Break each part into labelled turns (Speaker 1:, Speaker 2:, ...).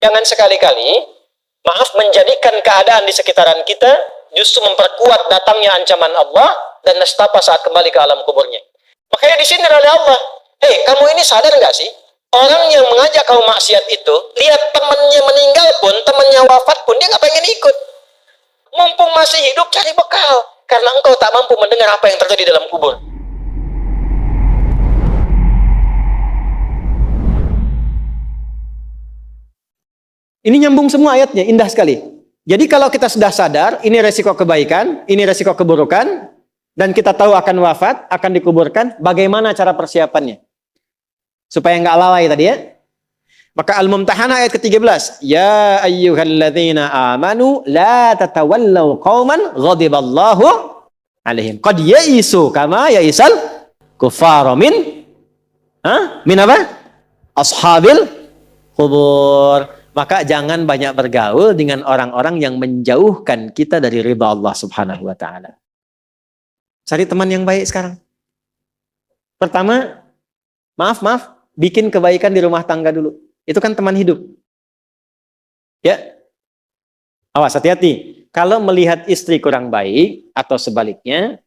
Speaker 1: Jangan sekali-kali, maaf, menjadikan keadaan di sekitaran kita justru memperkuat datangnya ancaman Allah dan nestapa saat kembali ke alam kuburnya. Makanya disindir oleh Allah. Hei, kamu ini sadar nggak sih? Orang yang mengajak kamu maksiat itu, lihat temannya meninggal pun, temannya wafat pun, dia nggak pengen ikut. Mumpung masih hidup, cari bekal. Karena engkau tak mampu mendengar apa yang terjadi dalam kubur. Ini nyambung semua ayatnya, indah sekali. Jadi kalau kita sudah sadar, ini resiko kebaikan, ini resiko keburukan, dan kita tahu akan wafat, akan dikuburkan, bagaimana cara persiapannya? Supaya nggak lalai tadi ya. Maka Al-Mumtahanah ayat ke-13. Ya ayyuhalladzina amanu la tatawallaw qauman ghadiballahu alaihim. Qad ya'isu kama ya'isal kuffara min apa? Ashabil kubur. Maka jangan banyak bergaul dengan orang-orang yang menjauhkan kita dari ridha Allah Subhanahu wa taala. Cari teman yang baik sekarang. Pertama, maaf, bikin kebaikan di rumah tangga dulu. Itu kan teman hidup. Ya. Awas, hati-hati. Kalau melihat istri kurang baik atau sebaliknya,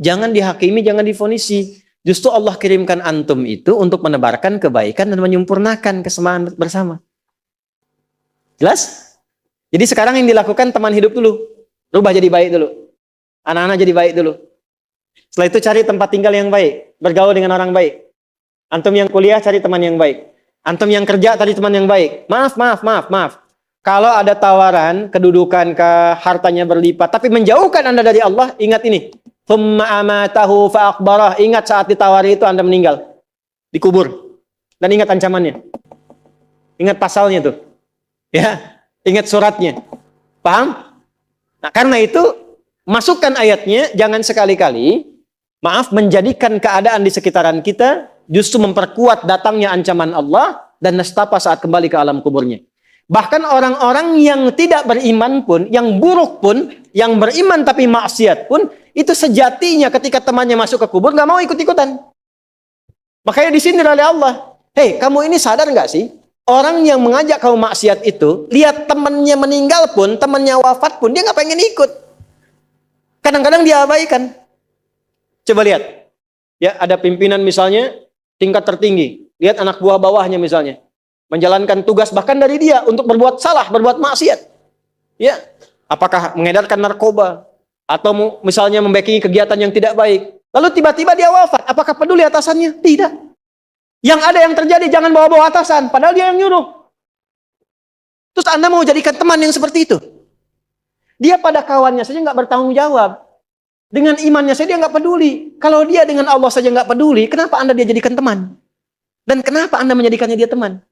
Speaker 1: jangan dihakimi, jangan difonisi. Justru Allah kirimkan antum itu untuk menebarkan kebaikan dan menyempurnakan kesemaan bersama. Jelas? Jadi sekarang yang dilakukan teman hidup dulu. Rubah jadi baik dulu. Anak-anak jadi baik dulu. Setelah itu cari tempat tinggal yang baik. Bergaul dengan orang baik. Antum yang kuliah cari teman yang baik. Antum yang kerja cari teman yang baik. Maaf. Kalau ada tawaran, kedudukan, hartanya berlipat, tapi menjauhkan Anda dari Allah, ingat ini. Thumma amatahu fa'akbarah. Ingat saat ditawari itu Anda meninggal. Dikubur. Dan ingat ancamannya. Ingat pasalnya tuh. Ya, ingat suratnya. Paham? Nah, karena itu masukkan ayatnya, jangan sekali-kali, maaf, menjadikan keadaan di sekitaran kita justru memperkuat datangnya ancaman Allah dan nestapa saat kembali ke alam kuburnya. Bahkan orang-orang yang tidak beriman pun, yang buruk pun, yang beriman tapi maksiat pun, itu sejatinya ketika temannya masuk ke kubur nggak mau ikut-ikutan. Makanya disindir oleh Allah. Hei, kamu ini sadar nggak sih? Orang yang mengajak kamu maksiat itu, lihat temannya meninggal pun, temannya wafat pun, dia nggak pengen ikut. Kadang-kadang dia abaikan. Coba lihat. Ya, ada pimpinan misalnya, tingkat tertinggi. Lihat anak buah bawahnya misalnya. Menjalankan tugas bahkan dari dia untuk berbuat salah, berbuat maksiat. Ya, apakah mengedarkan narkoba. Atau misalnya membackingi kegiatan yang tidak baik. Lalu tiba-tiba dia wafat. Apakah peduli atasannya? Tidak. Yang ada yang terjadi, jangan bawa-bawa atasan. Padahal dia yang nyuruh. Terus Anda mau jadikan teman yang seperti itu? Dia pada kawannya saja nggak bertanggung jawab. Dengan imannya saja dia nggak peduli. Kalau dia dengan Allah saja nggak peduli, kenapa Anda dia jadikan teman? Dan kenapa Anda menjadikannya dia teman?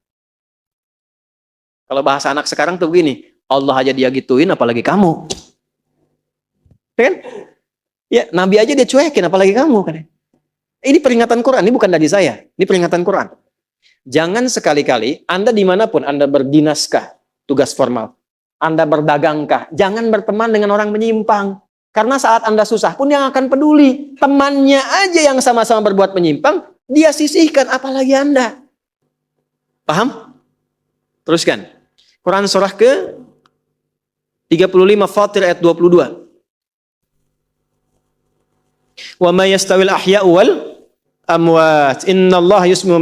Speaker 1: Kalau bahasa anak sekarang tuh begini, Allah aja dia gituin, apalagi kamu. Kan? Ya, Nabi aja dia cuekin, apalagi kamu. Kan? Ini peringatan Quran, ini bukan dari saya. Ini peringatan Quran. Jangan sekali-kali, Anda dimanapun, Anda berdinaskah, tugas formal. Anda berdagangkah, jangan berteman dengan orang menyimpang. Karena saat Anda susah pun yang akan peduli. Temannya aja yang sama-sama berbuat menyimpang, dia sisihkan, apalagi Anda. Paham? Teruskan. Quran surah ke 35 Fatir ayat 22. Wa ma yastawil ahya'u wal amwat innallaha yasma'u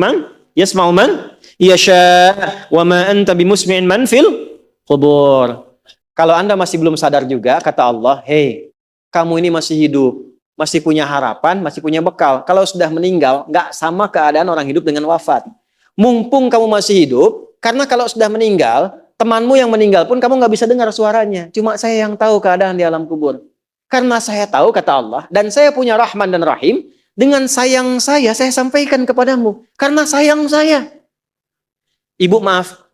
Speaker 1: man yasha wa ma anta bimusmi'in man fil qubur. Kalau Anda masih belum sadar juga, kata Allah, hei, kamu ini masih hidup, masih punya harapan, masih punya bekal. Kalau sudah meninggal, nggak sama keadaan orang hidup dengan wafat. Mumpung kamu masih hidup, karena kalau sudah meninggal, temanmu yang meninggal pun kamu nggak bisa dengar suaranya. Cuma saya yang tahu keadaan di alam kubur. Karena saya tahu, kata Allah, dan saya punya Rahman dan Rahim, dengan sayang saya sampaikan kepadamu. Karena sayang saya. Ibu maaf,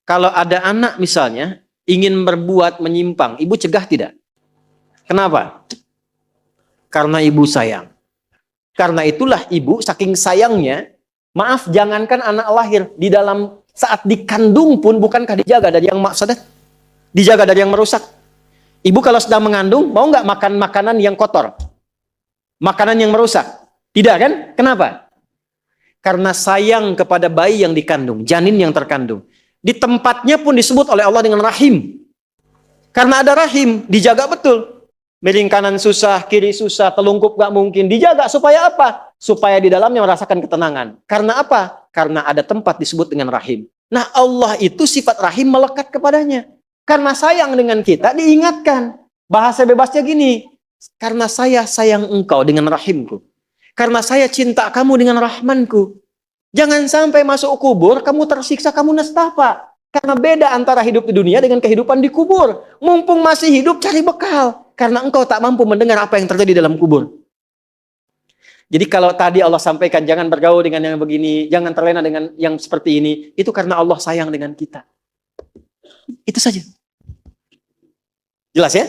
Speaker 1: kalau ada anak misalnya, ingin berbuat menyimpang, ibu cegah tidak? Kenapa? Karena ibu sayang. Karena itulah ibu, saking sayangnya, maaf, jangankan anak lahir, di dalam saat dikandung pun, bukankah dijaga dari yang mafsadat? Dijaga dari yang merusak? Ibu kalau sedang mengandung, mau nggak makan makanan yang kotor? Makanan yang merusak? Tidak kan? Kenapa? Karena sayang kepada bayi yang dikandung, janin yang terkandung. Di tempatnya pun disebut oleh Allah dengan rahim. Karena ada rahim, dijaga betul. Miring kanan susah, kiri susah, telungkup gak mungkin. Dijaga supaya apa? Supaya di dalamnya merasakan ketenangan. Karena apa? Karena ada tempat disebut dengan rahim. Nah, Allah itu sifat rahim melekat kepadanya. Karena sayang dengan kita, diingatkan. Bahasa bebasnya gini, karena saya sayang engkau dengan rahimku. Karena saya cinta kamu dengan rahmanku. Jangan sampai masuk kubur, kamu tersiksa, kamu nestapa. Karena beda antara hidup di dunia dengan kehidupan di kubur. Mumpung masih hidup, cari bekal. Karena engkau tak mampu mendengar apa yang terjadi dalam kubur. Jadi kalau tadi Allah sampaikan, jangan bergaul dengan yang begini, jangan terlena dengan yang seperti ini. Itu karena Allah sayang dengan kita. Itu saja. Jelas ya?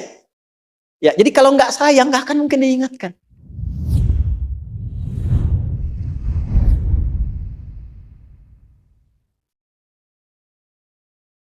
Speaker 1: Ya, jadi kalau nggak sayang, nggak akan mungkin diingatkan.